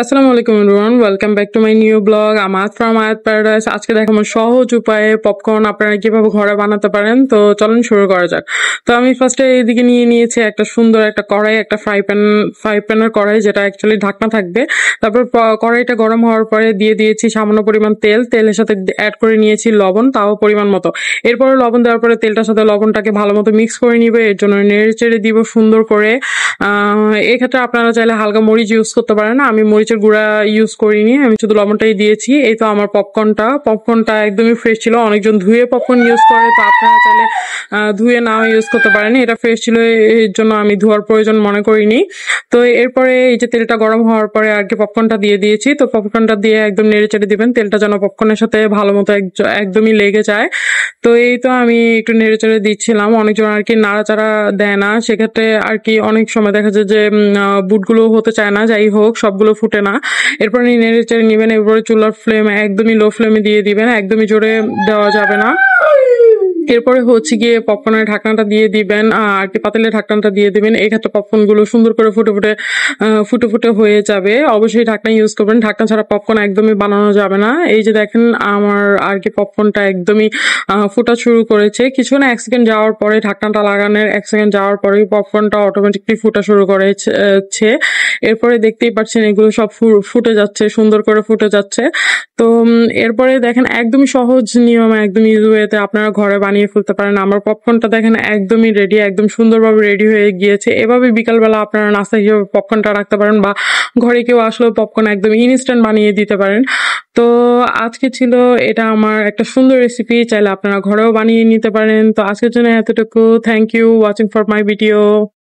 আসসালামু আলাইকুম everyone, welcome back to my new blog Amat from Ayat paradise. আজকে দেখাবো সহজ উপায়ে পপকর্ন আপনারা কিভাবে ঘরে বানাতে পারেন। তো চলুন শুরু করা যাক। তো আমি ফার্স্টে এইদিকে নিয়ে নিয়েছি একটা সুন্দর একটা কড়াই, একটা ফ্রাই প্যানের কড়াই, যেটা অ্যাকচুয়ালি ঢাকনা থাকবে। তারপর কড়াইটা গরম হওয়ার পরে দিয়ে দিয়েছি সামান্য পরিমাণ তেল, তেলের সাথে অ্যাড করে নিয়েছি লবণ, তাও পরিমাণ মতো। এরপরে লবণ দেওয়ার পরে তেলটার সাথে লবণটাকে ভালো মতো মিক্স করে নিবে, এর জন্য নেড়ে চেড়ে দিব সুন্দর করে। এক্ষেত্রে আপনারা চাইলে হালকা মরিচ ইউজ করতে পারেন, আমি মরিচের গুঁড়া ইউজ করিনি, আমি শুধু লবণটাই দিয়েছি। এই তো আমার পপকর্নটা একদমই ফ্রেশ ছিল। অনেকজন ধুয়ে পপকর্ন ইউজ করে, তো আপনারা চাইলে ধুয়ে নাও ইউজ করতে পারেন। এটা ফ্রেশ ছিল, এর জন্য আমি ধোয়ার প্রয়োজন মনে করিনি। তো এরপরে এই যে তেলটা গরম হওয়ার পরে আর কি পপকর্নটা দিয়ে দিয়েছি। তো পপকর্নটা দিয়ে একদম নেড়ে চেড়ে দিবেন, তেলটা যেন পপকর্নের সাথে ভালো মতো একদমই লেগে যায়। তো এই তো আমি একটু নেড়ে চেড়ে দিচ্ছিলাম। অনেকজন আর কি নাড়াচাড়া দেয় না, সেক্ষেত্রে আর কি অনেক সময় দেখা যায় যে বুটগুলো হতে চায় না, যাই হোক সবগুলো ফুটে না। এরপর নেড়ে চেড়ে নিবেন, এরপরে চুলার ফ্লেম একদমই লো ফ্লেমে দিয়ে দিবেন, একদমই জোরে দেওয়া যাবে না। এরপরে হচ্ছে গিয়ে পপকর্নের ঢাকনাটা দিয়ে দিবেন, আর কি পাতিলের ঢাকনাটা দিয়ে দিবেন। এই ক্ষেত্রে পপকর্ন গুলো সুন্দর করে ফুটে ফুটে হয়ে যাবে। অবশ্যই ঢাকনা ইউজ করবেন, ঢাকনা ছাড়া পপকর্ন একদমই বানানো যাবে না। এই যে দেখেন আমার আর কি পপকর্নটা একদমই ফুটা শুরু করেছে। কিছু না 1 সেকেন্ড যাওয়ার পরে, ঢাকনাটা লাগানোর 1 সেকেন্ড যাওয়ার পরেই পপকর্নটা অটোমেটিকলি ফুটা শুরু করেছে। এরপরে দেখতেই পাচ্ছেন এগুলো সব ফুটে যাচ্ছে, সুন্দর করে ফুটে যাচ্ছে। তো এরপরে দেখেন একদমই সহজ নিয়মে, একদম ইজি ওয়েতে আপনারা ঘরে বানিয়ে ফেলতে পারেন। আমার পপকর্নটা দেখেন একদমই রেডি, একদম সুন্দরভাবে রেডি হয়ে গিয়েছে। এভাবে বিকালবেলা আপনারা নাস্তা হিসেবে পপকর্নটা রাখতে পারেন, বা ঘরে কেউ আসলেও পপকর্ন একদম ইনস্ট্যান্ট বানিয়ে দিতে পারেন। তো আজকে ছিল এটা আমার একটা সুন্দর রেসিপি, চাইলে আপনারা ঘরেও বানিয়ে নিতে পারেন। তো আজকের জন্য এতটুকু। Thank you watching for my video.